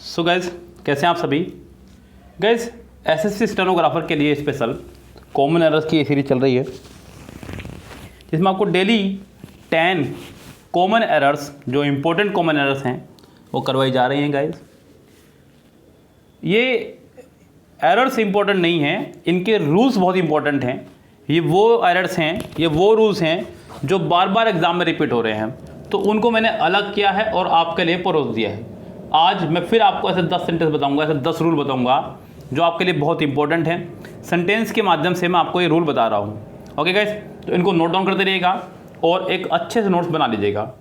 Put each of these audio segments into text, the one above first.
So guys कैसे हैं आप सभी। गाइज एसएससी स्टेनोग्राफर के लिए स्पेशल कॉमन एरर्स की सीरीज चल रही है जिसमें आपको डेली 10 कॉमन एरर्स जो इम्पोर्टेंट कॉमन एरर्स हैं वो करवाई जा रही हैं। गाइज ये एरर्स इम्पोर्टेंट नहीं हैं, इनके रूल्स बहुत इंपॉर्टेंट हैं। ये वो एरर्स हैं, ये वो रूल्स हैं जो बार बार एग्जाम में रिपीट हो रहे हैं, तो उनको मैंने अलग किया है और आपके लिए परोस दिया है। आज मैं फिर आपको ऐसे 10 सेंटेंस बताऊंगा, ऐसे 10 रूल बताऊंगा जो आपके लिए बहुत इंपॉर्टेंट हैं। सेंटेंस के माध्यम से मैं आपको ये रूल बता रहा हूँ। ओके गाइस, तो इनको नोट डाउन करते रहिएगा और एक अच्छे से नोट्स बना लीजिएगा।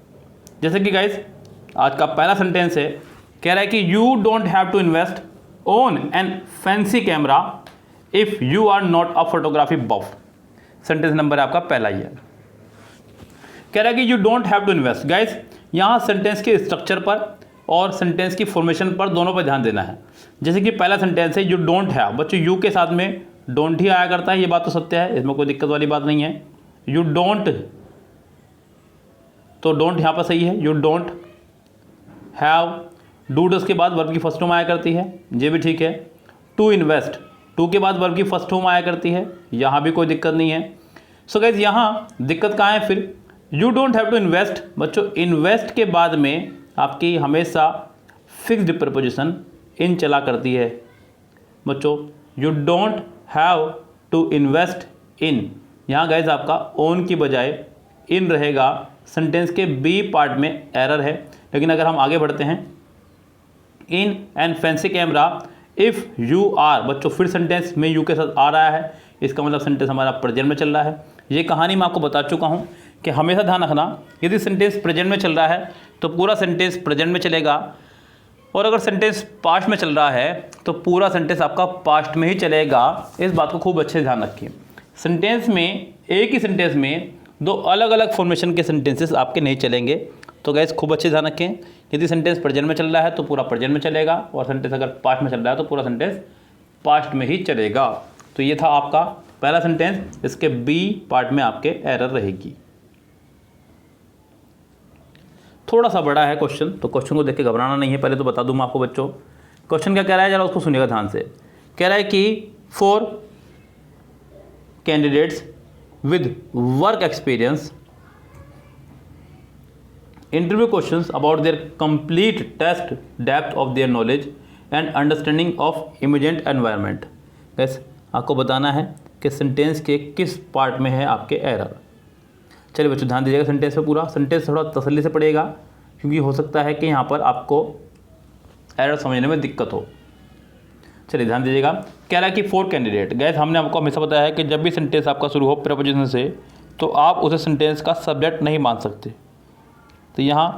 जैसे कि गाइस आज का पहला सेंटेंस है, कह रहा है कि you don't have to invest on an fancy camera if you are not a photography buff. Sentence number आपका पहला ही है। कह रहा है कि you don't have to invest. Guys यहाँ सेंटेंस के स्ट्रक्चर पर और सेंटेंस की फॉर्मेशन पर दोनों पर ध्यान देना है। जैसे कि पहला सेंटेंस है यू डोंट हैव, बच्चों यू के साथ में डोंट ही आया करता है, ये बात तो सत्य है, इसमें कोई दिक्कत वाली बात नहीं है। यू डोंट, तो डोंट यहाँ पर सही है। You don't have, do does के बाद वर्ब की फर्स्ट फॉर्म आया करती है, ये भी ठीक है। टू इन्वेस्ट, टू के बाद वर्ब की फर्स्ट फॉर्म आया करती है, यहाँ भी कोई दिक्कत नहीं है। सो गाइस यहाँ दिक्कत कहाँ है फिर, you don't have to invest. बच्चों इन्वेस्ट के बाद में आपकी हमेशा फिक्स्ड प्रपोजिशन इन चला करती है। बच्चों you don't have to invest in, यहाँ गाइस आपका ओन की बजाय इन रहेगा। सेंटेंस के बी पार्ट में एरर है, लेकिन अगर हम आगे बढ़ते हैं, in and fancy camera if you are, बच्चों फिर सेंटेंस में यू के साथ आ रहा है, इसका मतलब सेंटेंस हमारा प्रेजेंट में चल रहा है। ये कहानी मैं आपको बता चुका हूँ कि हमेशा ध्यान रखना, यदि सेंटेंस प्रेजेंट में चल रहा है तो पूरा सेंटेंस प्रेजेंट में चलेगा, और अगर सेंटेंस पास्ट में चल रहा है तो पूरा सेंटेंस आपका पास्ट में ही चलेगा। इस बात को खूब अच्छे से ध्यान रखिए। सेंटेंस में, एक ही सेंटेंस में दो अलग अलग फॉर्मेशन के सेंटेंसेस आपके नहीं चलेंगे। तो गैस खूब अच्छे से ध्यान रखें, यदि सेंटेंस प्रेजेंट में चल रहा है तो पूरा प्रेजेंट में चलेगा, और सेंटेंस अगर पास्ट में चल रहा है तो पूरा सेंटेंस पास्ट में ही चलेगा। तो ये था आपका पहला सेंटेंस, इसके बी पार्ट में आपके एरर रहेगी। थोड़ा सा बड़ा है क्वेश्चन, तो क्वेश्चन को देख के घबराना नहीं है, पहले तो बता दूं मैं आपको बच्चों। क्वेश्चन क्या कह रहा है, जरा उसको सुनिएगा ध्यान से। कह रहा है कि 4 candidates with work experience interview questions about their complete test depth of their knowledge and understanding of immediate environment. बस आपको बताना है कि सेंटेंस के किस पार्ट में है आपके एरर। चलिए बच्चों ध्यान दीजिएगा सेंटेंस पे, पूरा सेंटेंस थोड़ा तसल्ली से पढ़िएगा, क्योंकि हो सकता है कि यहाँ पर आपको एरर समझने में दिक्कत हो। चलिए ध्यान दीजिएगा, कह रहा है कि 4 कैंडिडेट। गैस हमने आपको हमेशा बताया है कि जब भी सेंटेंस आपका शुरू हो प्रीपोजिशन से, तो आप उसे सेंटेंस का सब्जेक्ट नहीं मान सकते। तो यहाँ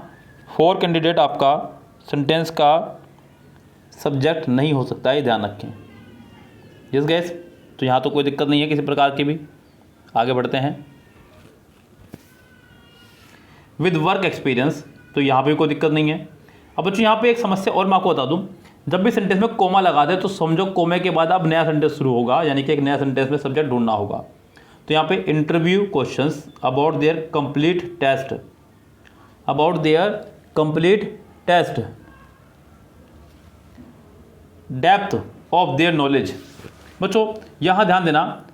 4 कैंडिडेट आपका सेंटेंस का सब्जेक्ट नहीं हो सकता है, ध्यान रखें। यस गैस, तो यहाँ तो कोई दिक्कत नहीं है किसी प्रकार की भी। आगे बढ़ते हैं, विद वर्क एक्सपीरियंस, तो यहाँ पे कोई दिक्कत नहीं है। अब बच्चों यहाँ पे एक समस्या और मैं आपको बता दूँ, जब भी सेंटेंस में कोमा लगा दे तो समझो कोमे के बाद अब नया सेंटेंस शुरू होगा, यानी कि एक नया सेंटेंस में सब्जेक्ट ढूंढना होगा। तो यहाँ पे interview questions about their complete test, about their complete test depth of their knowledge. बच्चों यहाँ ध्यान देना,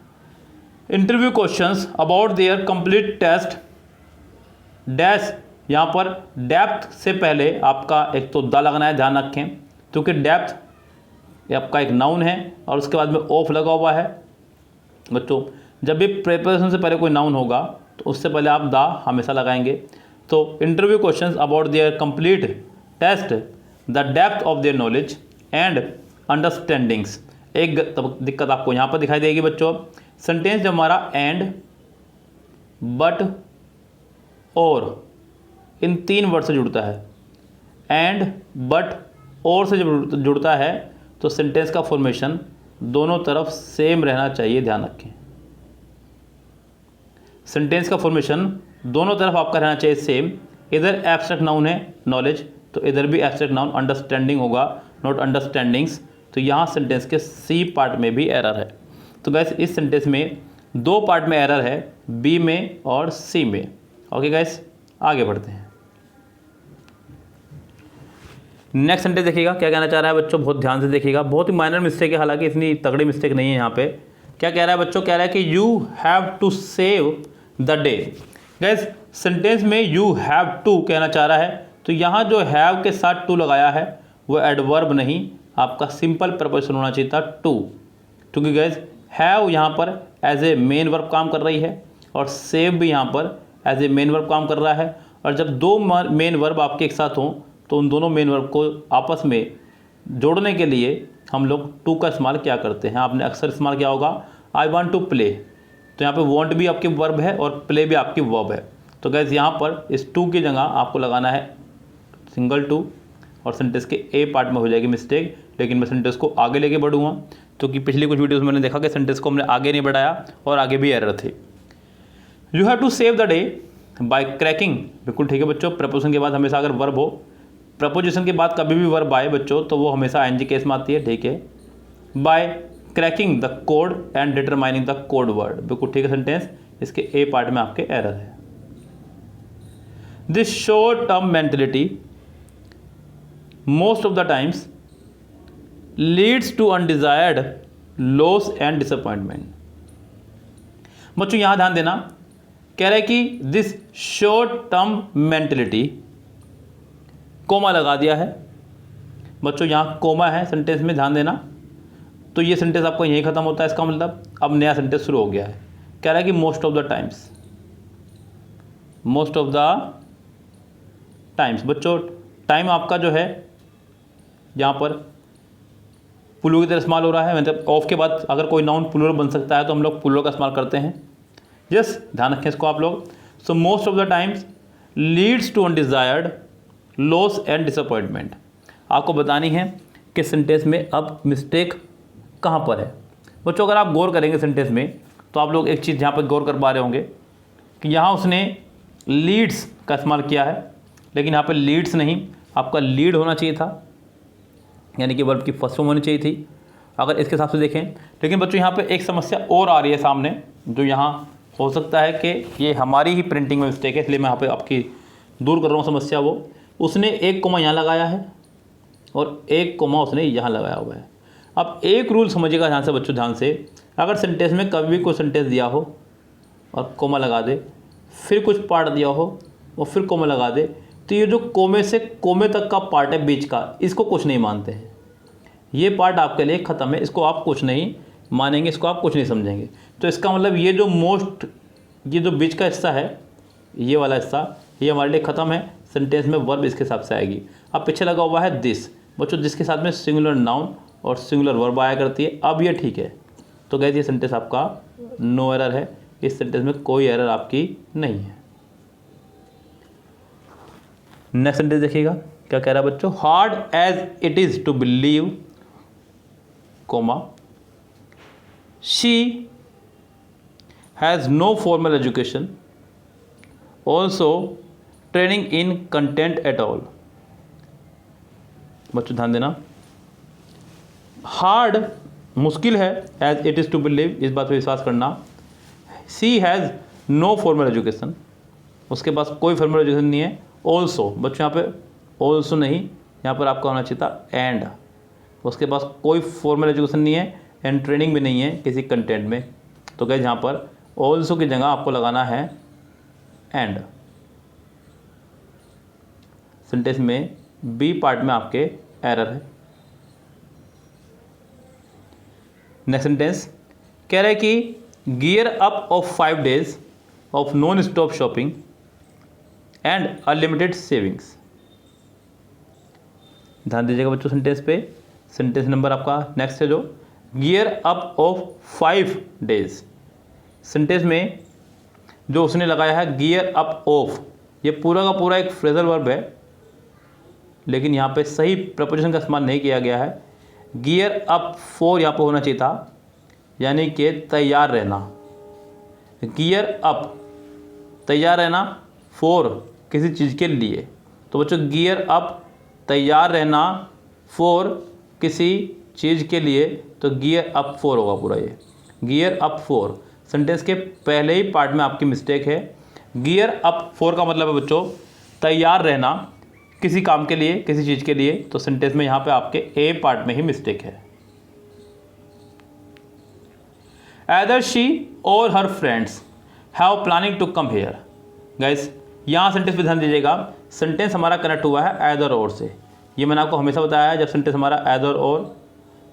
interview questions about their complete test dash, यहाँ पर डेप्थ से पहले आपका एक तो द लगना है, ध्यान रखें, क्योंकि डेप्थ आपका एक नाउन है और उसके बाद में ऑफ लगा हुआ है। बच्चों जब भी प्रीपोजिशन से पहले कोई नाउन होगा तो उससे पहले आप द हमेशा लगाएंगे। तो interview questions about their complete test the depth of their knowledge and understandings. एक दिक्कत आपको यहाँ पर दिखाई देगी बच्चों, सेंटेंस जब हमारा एंड, बट, और इन 3 वर्ड से जुड़ता है, एंड, बट, और से जब जुड़ता है तो सेंटेंस का फॉर्मेशन दोनों तरफ सेम रहना चाहिए, ध्यान रखें। सेंटेंस का फॉर्मेशन दोनों तरफ आपका रहना चाहिए सेम। इधर एब्स्ट्रैक्ट नाउन है नॉलेज, तो इधर भी एब्स्ट्रैक्ट नाउन अंडरस्टैंडिंग होगा, नॉट अंडरस्टैंडिंग्स। तो यहाँ सेंटेंस के सी पार्ट में भी एरर है। तो गैस इस सेंटेंस में 2 पार्ट में एरर है, बी में और सी में। ओके गैस, आगे बढ़ते हैं। नेक्स्ट सेंटेंस देखिएगा क्या कहना चाह रहा है बच्चों, बहुत ध्यान से देखिएगा, बहुत ही माइनर मिस्टेक है, हालांकि इतनी तगड़ी मिस्टेक नहीं है यहाँ पे। क्या कह रहा है बच्चों, कह रहा है कि you have to save the day. Guys sentence में यू हैव टू कहना चाह रहा है, तो यहाँ जो हैव के साथ टू लगाया है वो एडवर्ब नहीं, आपका सिंपल प्रपोजिशन होना चाहिए था टू, क्योंकि गाइस हैव यहाँ पर एज ए मेन वर्ब काम कर रही है और सेव भी यहाँ पर एज ए मेन वर्ब काम कर रहा है। और जब दो मेन वर्ब आपके एक साथ हों तो उन दोनों मेन वर्ब को आपस में जोड़ने के लिए हम लोग टू का इस्तेमाल क्या करते हैं, आपने अक्सर इस्तेमाल किया होगा आई वांट टू प्ले, तो यहाँ पे वांट भी आपकी वर्ब है और प्ले भी आपकी वर्ब है। तो गैस यहाँ पर इस टू की जगह आपको लगाना है सिंगल टू और सेंटेंस के ए पार्ट में हो जाएगी मिस्टेक, लेकिन मैं सेंटेंस को आगे लेके बढ़ूँगा, क्योंकि पिछली कुछ वीडियोज़ में मैंने देखा कि सेंटेंस को हमने आगे नहीं बढ़ाया और आगे भी एरर थे। You have to save the day by cracking, बिल्कुल ठीक है बच्चों, प्रपोजिशन के बाद हमेशा अगर वर्ब हो, प्रपोजिशन के बाद कभी भी वर्ब आए बच्चों तो वो हमेशा आईएनजी केस में आती है, ठीक है। By cracking the code and determining the code word, बिल्कुल ठीक है सेंटेंस, इसके ए पार्ट में आपके एरर है। This short term mentality most of the times leads to undesired loss and disappointment. बच्चों यहां ध्यान देना, कह रहा है कि this short term mentality, comma लगा दिया है बच्चों, यहाँ कोमा है सेंटेंस में, ध्यान देना। तो ये सेंटेंस आपको यहीं ख़त्म होता है, इसका मतलब अब नया सेंटेंस शुरू हो गया है। कह रहा है कि most of the times, most of the times बच्चों, टाइम आपका जो है यहाँ पर प्लूरल की तरह इस्तेमाल हो रहा है, मतलब ऑफ के बाद अगर कोई नाउन प्लूरल बन सकता है तो हम लोग प्लूरल का इस्तेमाल करते हैं। यस, ध्यान रखें इसको आप लोग। So most of the times leads to undesired loss and disappointment. आपको बतानी है कि सेंटेंस में अब मिस्टेक कहाँ पर है बच्चों। अगर आप गौर करेंगे सेंटेंस में तो आप लोग एक चीज़ यहाँ पर गौर कर पा रहे होंगे कि यहाँ उसने लीड्स का इस्तेमाल किया है, लेकिन यहाँ पर लीड्स नहीं, आपका लीड होना चाहिए था, यानी कि वर्ब की फर्स्ट फॉर्म होनी चाहिए थी अगर इसके हिसाब से देखें। लेकिन बच्चों यहाँ पे एक समस्या और आ रही है सामने, जो यहाँ हो सकता है कि ये हमारी ही प्रिंटिंग में मिस्टेक है, इसलिए मैं यहाँ पे आपकी दूर कर रहा हूँ समस्या। वो उसने एक कोमा यहाँ लगाया है और एक कोमा उसने यहाँ लगाया हुआ है। अब एक रूल समझिएगा ध्यान से बच्चों, ध्यान से, अगर सेंटेंस में कभी भी कोई सेंटेंस दिया हो और कोमा लगा दे, फिर कुछ पार्ट दिया हो और फिर कोमा लगा दे, तो ये जो कोमे से कोमे तक का पार्ट है बीच का, इसको कुछ नहीं मानते हैं। ये पार्ट आपके लिए ख़त्म है, इसको आप कुछ नहीं मानेंगे, इसको आप कुछ नहीं समझेंगे। तो इसका मतलब ये जो ये जो बीच का हिस्सा है, ये वाला हिस्सा, ये हमारे लिए ख़त्म है। सेंटेंस में वर्ब इसके हिसाब से आएगी। अब पीछे लगा हुआ है दिस बच्चों, जिसके साथ में सिंगुलर नाउन और सिंगुलर वर्ब आया करती है। अब ये ठीक है, तो गाइस ये सेंटेंस आपका नो एरर है, इस सेंटेंस में कोई एरर आपकी नहीं है। नेक्स्ट सेंटेंस देखिएगा क्या कह रहा है बच्चों, hard as it is to believe comma she has no formal education also training in content at all. बच्चों ध्यान देना, हार्ड मुश्किल है, as it is to believe इस बात पर विश्वास करना। She has no formal education, उसके पास कोई फॉर्मल एजुकेशन नहीं है। ऑल्सो बच्चों यहाँ पे ऑल्सो नहीं, यहाँ पर आपका होना चाहिए था एंड, उसके पास कोई फॉर्मल एजुकेशन नहीं है एंड ट्रेनिंग भी नहीं है किसी कंटेंट में। तो गाइस यहाँ पर ऑल्सो की जगह आपको लगाना है एंड। सेंटेंस में बी पार्ट में आपके एरर है। नेक्स्ट सेंटेंस कह रहा है कि gear up of 5 days of non stop shopping and unlimited savings. ध्यान दीजिएगा बच्चों सेंटेंस पे, सेंटेंस नंबर आपका नेक्स्ट है जो gear up of 5 days। Sentence में जो उसने लगाया है गियर अप ऑफ, ये पूरा का पूरा एक फ्रेजल वर्ब है, लेकिन यहाँ पे सही प्रपोजिशन का इस्तेमाल नहीं किया गया है। गियर अप फॉर यहाँ पे होना चाहिए था, यानी कि तैयार रहना। गियर अप तैयार रहना, फॉर किसी चीज़ के लिए। तो बच्चों गियर अप तैयार रहना फॉर किसी चीज़ के लिए, तो गियर अप फॉर होगा पूरा, ये गियर अप फॉर। सेंटेंस के पहले ही पार्ट में आपकी मिस्टेक है। गियर अप फॉर का मतलब है बच्चों तैयार रहना किसी काम के लिए, किसी चीज़ के लिए, तो सेंटेंस में यहाँ पे आपके ए पार्ट में ही मिस्टेक है। Either she or her friends have planning to come here। Guys यहाँ सेंटेंस पे ध्यान दीजिएगा, सेंटेंस हमारा कनेक्ट हुआ है either or से। ये मैंने आपको हमेशा बताया है, जब सेंटेंस हमारा either or,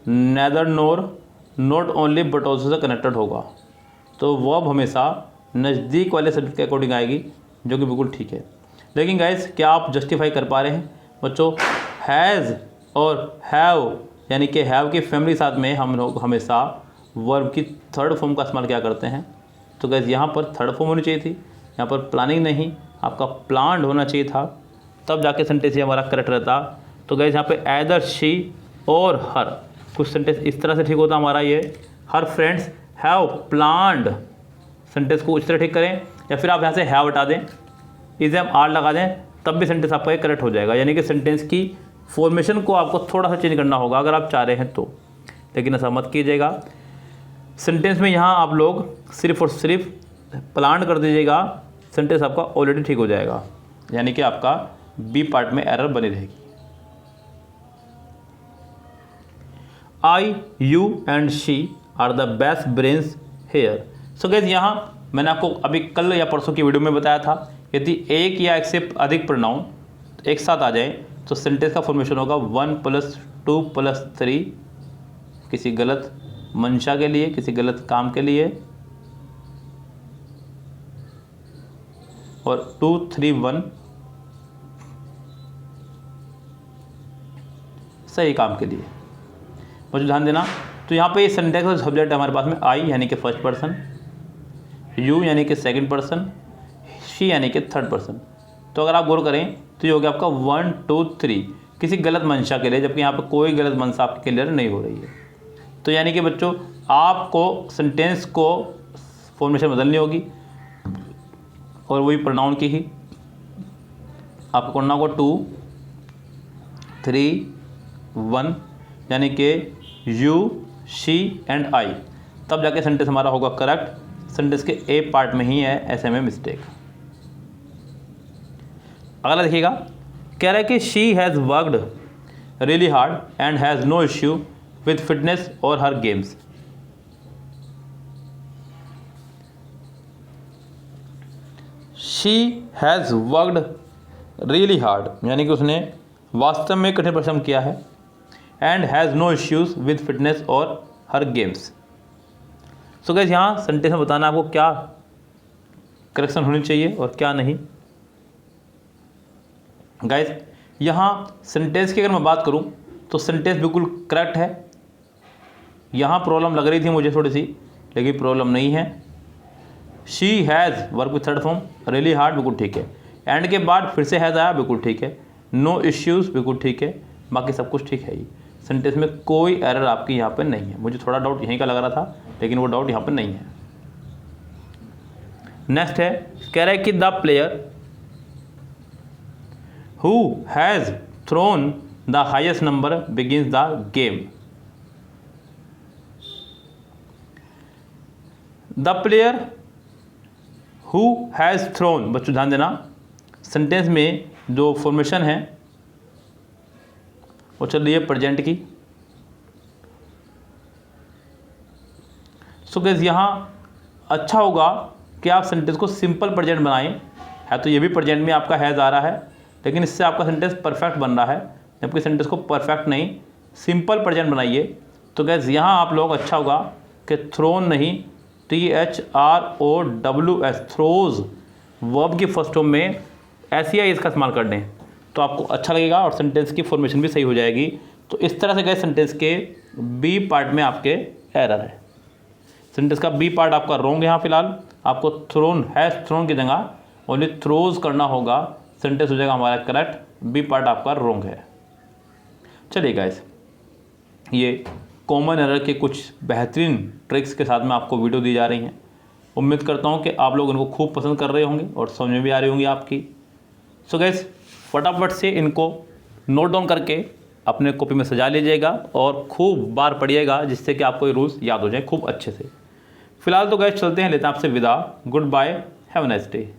neither nor, not only but also से कनेक्टेड होगा तो वर्ब हमेशा नज़दीक वाले सेंटेंस के अकॉर्डिंग आएगी, जो कि बिल्कुल ठीक है। लेकिन गाइस क्या आप जस्टिफाई कर पा रहे हैं बच्चों? हैज़ और हैव यानी कि हैव की फैमिली साथ में हम लोग हमेशा वर्ब की थर्ड फॉर्म का इस्तेमाल क्या करते हैं? तो गाइस यहाँ पर थर्ड फॉर्म होनी चाहिए थी, यहाँ पर प्लानिंग नहीं, आपका प्लान्ड होना चाहिए था, तब जाके सेंटेंस ये हमारा करेक्ट रहता। तो गाइस यहाँ पे either she और her, कुछ सेंटेंस इस तरह से ठीक होता हमारा ये, her friends have planned, sentence को इस तरह ठीक करें, या फिर आप यहाँ से हैव हटा दें, इसे हम आर लगा दें, तब भी सेंटेंस आपका ये करेक्ट हो जाएगा। यानी कि सेंटेंस की फॉर्मेशन को आपको थोड़ा सा चेंज करना होगा अगर आप चाह रहे हैं तो, लेकिन ऐसा मत कीजिएगा। सेंटेंस में यहाँ आप लोग सिर्फ और सिर्फ प्लान कर दीजिएगा, सेंटेंस आपका ऑलरेडी ठीक हो जाएगा, यानी कि आपका बी पार्ट में एरर बनी रहेगी। I, you and she are the best brains here. So guys यहाँ मैंने आपको अभी कल या परसों की वीडियो में बताया था, यदि एक या एक से अधिक प्रोनाउन एक साथ आ जाए तो सेंटेंस का फॉर्मेशन होगा 1+2+3, किसी गलत मंशा के लिए, किसी गलत काम के लिए, और 2, 3, 1 सही काम के लिए। मुझे ध्यान देना, तो यहाँ पे ये सेंटेंस का सब्जेक्ट है हमारे पास में आई यानी कि फर्स्ट पर्सन, यू यानी कि सेकंड पर्सन, शी यानी कि थर्ड पर्सन। तो अगर आप गौर करें तो ये हो गया आपका 1, 2, 3 किसी गलत मंशा के लिए, जबकि यहाँ पे कोई गलत मंशा आपकी क्लियर नहीं हो रही है। तो यानी कि बच्चों आपको सेंटेंस को फॉर्मेशन बदलनी होगी, और वही प्रोनाउन की ही आपको करना होगा 2, 3, 1 यानी कि यू, शी एंड आई, तब जाके सेंटेंस हमारा होगा करेक्ट। सेंटेंस के ए पार्ट में ही है ऐसे में मिस्टेक। अगला देखिएगा, कह रहा है कि she has worked really hard and has no issue with fitness और her games. She has worked really hard यानी कि उसने वास्तव में कठिन परिश्रम किया है, and has no issues with fitness और हर गेम्स। सो गाइस यहाँ सेंटेंस में बताना आपको क्या करेक्शन होनी चाहिए और क्या नहीं। गाइस यहाँ सेंटेंस की अगर मैं बात करूँ तो सेंटेंस बिल्कुल करेक्ट है। यहाँ प्रॉब्लम लग रही थी मुझे थोड़ी सी, लेकिन प्रॉब्लम नहीं है। She has work with third form really hard बिल्कुल ठीक है, एंड के बाद फिर से हैज़ आया बिल्कुल ठीक है, नो इश्यूज़ बिल्कुल ठीक है, बाकी सब कुछ ठीक है। ही सेंटेंस में कोई एरर आपकी यहाँ पे नहीं है। मुझे थोड़ा डाउट यहीं का लग रहा था, लेकिन वो डाउट यहाँ पे नहीं है। नेक्स्ट है, कह रहा है कि the player who has thrown the highest number begins the game. The player who has thrown, बच्चों ध्यान देना, सेंटेंस में जो फॉर्मेशन है वो चल रही है प्रेजेंट की। सो गाइस यहाँ अच्छा होगा कि आप सेंटेंस को सिंपल प्रेजेंट बनाएं। है तो ये भी प्रेजेंट में आपका हैज़ आ रहा है, लेकिन इससे आपका सेंटेंस परफेक्ट बन रहा है, जबकि सेंटेंस को परफेक्ट नहीं सिंपल प्रेजेंट बनाइए। तो गाइस यहाँ आप लोग अच्छा होगा कि थ्रोन नहीं, THROWS थ्रोज वर्ब की फर्स्ट फॉर्म में SEI इसका इस्तेमाल कर दें, तो आपको अच्छा लगेगा और सेंटेंस की फॉर्मेशन भी सही हो जाएगी। तो इस तरह से गाइस सेंटेंस के बी पार्ट में आपके एरर है। सेंटेंस का बी पार्ट आपका रॉन्ग यहाँ फिलहाल, आपको थ्रोन हैज़ थ्रोन की जगह ओनली थ्रोज करना होगा, सेंटेंस हो जाएगा हमारा करेक्ट। बी पार्ट आपका रॉन्ग है। चलिए गाइस, ये कॉमन एरर के कुछ बेहतरीन ट्रिक्स के साथ में आपको वीडियो दी जा रही हैं। उम्मीद करता हूँ कि आप लोग इनको खूब पसंद कर रहे होंगे और समझ में भी आ रही होंगी आपकी। सो गाइस फटाफट से इनको नोट डाउन करके अपने कॉपी में सजा लीजिएगा और खूब बार पढ़िएगा, जिससे कि आपको ये रूल्स याद हो जाए खूब अच्छे से। फिलहाल तो गाइस चलते हैं, लेते हैं आपसे विदा। Goodbye, have a nice day.